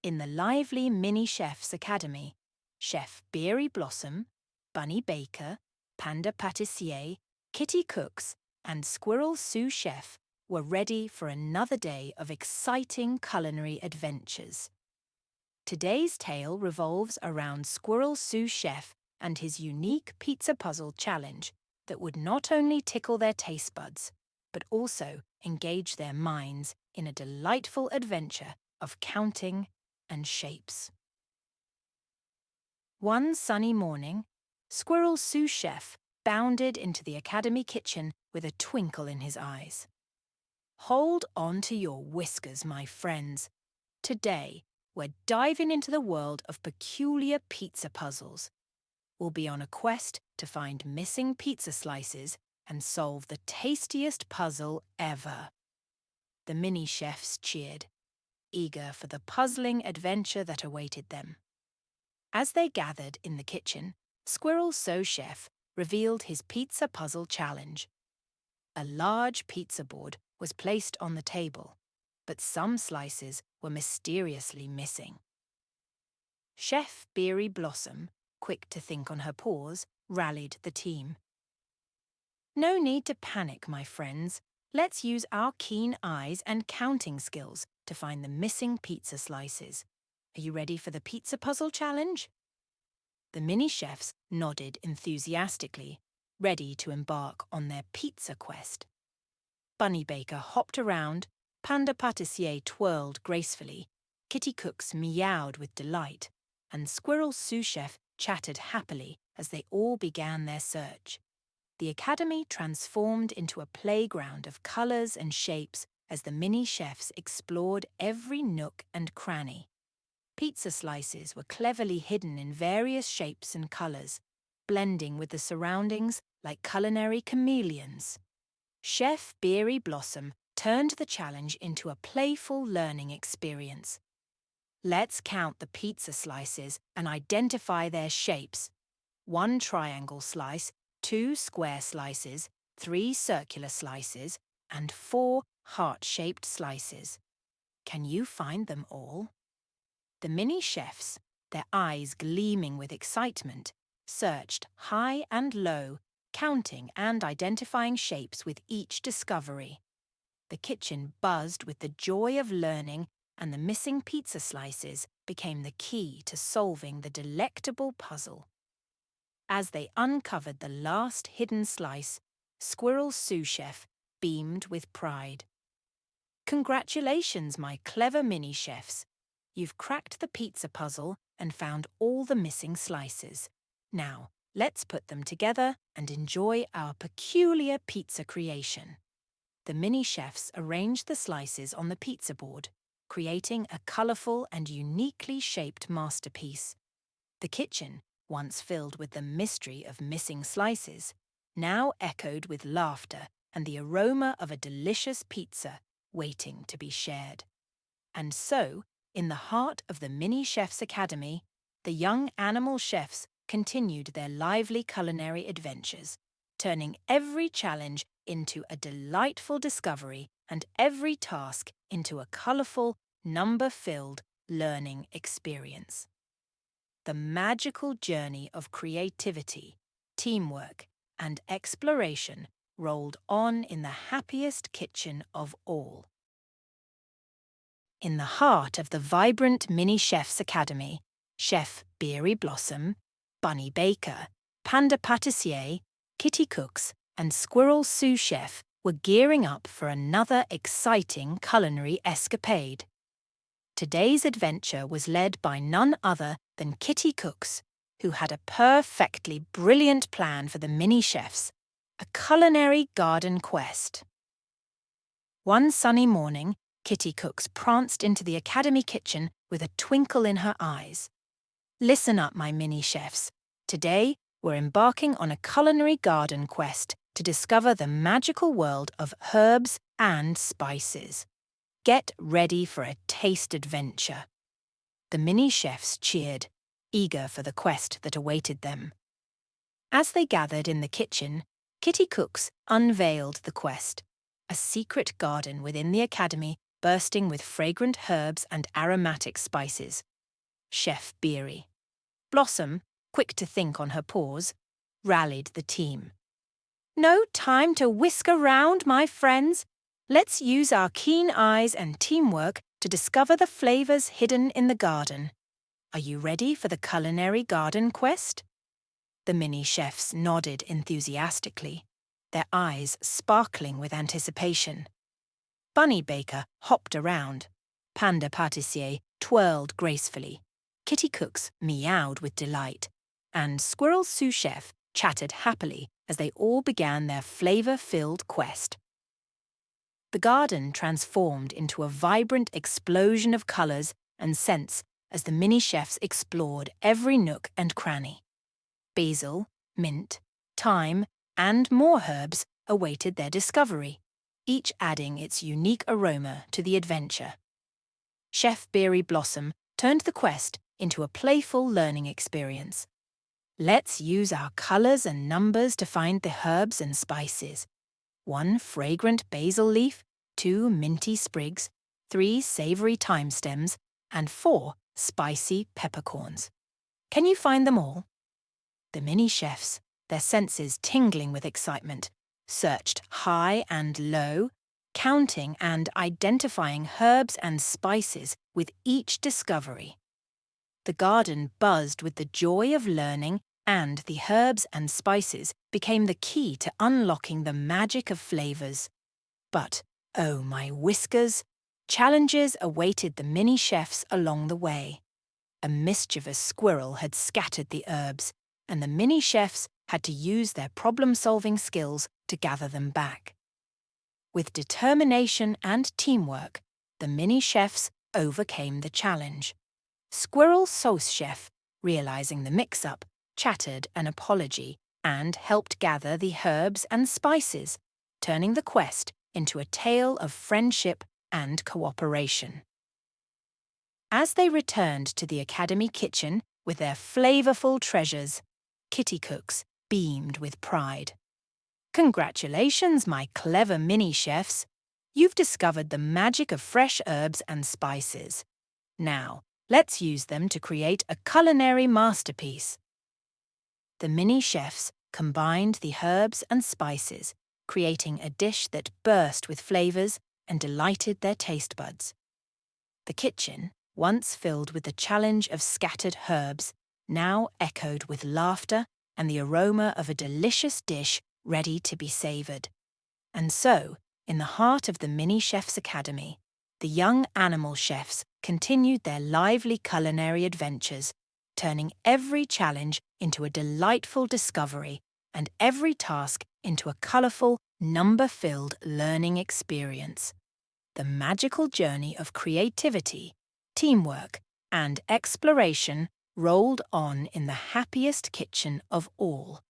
In the lively Mini Chef's Academy, Chef Beary Blossom, Bunny Baker, Panda Pâtissier, Kitty Cooks, and Squirrel Sous Chef were ready for another day of exciting culinary adventures. Today's tale revolves around Squirrel Sous Chef and his unique pizza puzzle challenge that would not only tickle their taste buds, but also engage their minds in a delightful adventure of counting and shapes. One sunny morning, Squirrel Sous Chef bounded into the academy kitchen with a twinkle in his eyes. Hold on to your whiskers, my friends. Today, we're diving into the world of peculiar pizza puzzles. We'll be on a quest to find missing pizza slices and solve the tastiest puzzle ever. The mini chefs cheered, eager for the puzzling adventure that awaited them. As they gathered in the kitchen, Squirrel Sous Chef revealed his pizza puzzle challenge. A large pizza board was placed on the table, but some slices were mysteriously missing. Chef Beary Blossom, quick to think on her paws, rallied the team. No need to panic, my friends. Let's use our keen eyes and counting skills to find the missing pizza slices. Are you ready for the pizza puzzle challenge? The mini chefs nodded enthusiastically, ready to embark on their pizza quest. Bunny Baker hopped around, Panda Pâtissier twirled gracefully, Kitty Cooks meowed with delight, and Squirrel Sous Chef chattered happily as they all began their search. The academy transformed into a playground of colours and shapes as the mini chefs explored every nook and cranny. Pizza slices were cleverly hidden in various shapes and colours, blending with the surroundings like culinary chameleons. Chef Beary Blossom turned the challenge into a playful learning experience. Let's count the pizza slices and identify their shapes. 1 triangle slice, 2 square slices, 3 circular slices, and 4 heart-shaped slices. Can you find them all? The mini chefs, their eyes gleaming with excitement, searched high and low, counting and identifying shapes with each discovery. The kitchen buzzed with the joy of learning, and the missing pizza slices became the key to solving the delectable puzzle. As they uncovered the last hidden slice, Squirrel Sous Chef beamed with pride. Congratulations, my clever mini chefs! You've cracked the pizza puzzle and found all the missing slices. Now, let's put them together and enjoy our peculiar pizza creation. The mini chefs arranged the slices on the pizza board, creating a colourful and uniquely shaped masterpiece. The kitchen, once filled with the mystery of missing slices, now echoed with laughter and the aroma of a delicious pizza waiting to be shared. And so, in the heart of the Mini Chef's Academy, the young animal chefs continued their lively culinary adventures, turning every challenge into a delightful discovery and every task into a colourful, number-filled learning experience. The magical journey of creativity, teamwork, and exploration rolled on in the happiest kitchen of all. In the heart of the vibrant Mini Chef's Academy, Chef Beary Blossom, Bunny Baker, Panda Pâtissier, Kitty Cooks, and Squirrel Sous Chef were gearing up for another exciting culinary escapade. Today's adventure was led by none other than Kitty Cooks, who had a perfectly brilliant plan for the mini chefs, a culinary garden quest. One sunny morning, Kitty Cooks pranced into the academy kitchen with a twinkle in her eyes. Listen up, my mini chefs. Today, we're embarking on a culinary garden quest to discover the magical world of herbs and spices. Get ready for a taste adventure. The mini chefs cheered, eager for the quest that awaited them. As they gathered in the kitchen, Kitty Cooks unveiled the quest, a secret garden within the academy bursting with fragrant herbs and aromatic spices. Chef Beary. Blossom, quick to think on her paws, rallied the team. No time to whisk around, my friends. Let's use our keen eyes and teamwork to discover the flavours hidden in the garden. Are you ready for the Culinary Garden Quest? The mini-chefs nodded enthusiastically, their eyes sparkling with anticipation. Bunny Baker hopped around. Panda Pâtissier twirled gracefully. Kitty Cooks meowed with delight. And Squirrel Sous Chef chattered happily as they all began their flavour-filled quest. The garden transformed into a vibrant explosion of colours and scents as the mini-chefs explored every nook and cranny. Basil, mint, thyme, and more herbs awaited their discovery, each adding its unique aroma to the adventure. Chef Beary Blossom turned the quest into a playful learning experience. Let's use our colours and numbers to find the herbs and spices. 1 fragrant basil leaf, 2 minty sprigs, 3 savoury thyme stems, and 4 spicy peppercorns. Can you find them all? The mini-chefs, their senses tingling with excitement, searched high and low, counting and identifying herbs and spices with each discovery. The garden buzzed with the joy of learning, and the herbs and spices became the key to unlocking the magic of flavours. But, oh my whiskers, challenges awaited the mini-chefs along the way. A mischievous squirrel had scattered the herbs, and the mini-chefs had to use their problem-solving skills to gather them back. With determination and teamwork, the mini-chefs overcame the challenge. Squirrel Sous Chef, realizing the mix-up, chattered an apology and helped gather the herbs and spices, turning the quest into a tale of friendship and cooperation. As they returned to the Academy kitchen with their flavorful treasures, Kitty Cooks beamed with pride. Congratulations, my clever mini-chefs! You've discovered the magic of fresh herbs and spices. Now, let's use them to create a culinary masterpiece. The mini-chefs combined the herbs and spices, creating a dish that burst with flavours and delighted their taste buds. The kitchen, once filled with the challenge of scattered herbs, now echoed with laughter and the aroma of a delicious dish ready to be savoured. And so, in the heart of the Mini-Chefs Academy, the young animal chefs continued their lively culinary adventures, turning every challenge into a delightful discovery and every task into a colourful, number-filled learning experience. The magical journey of creativity, teamwork, and exploration rolled on in the happiest kitchen of all.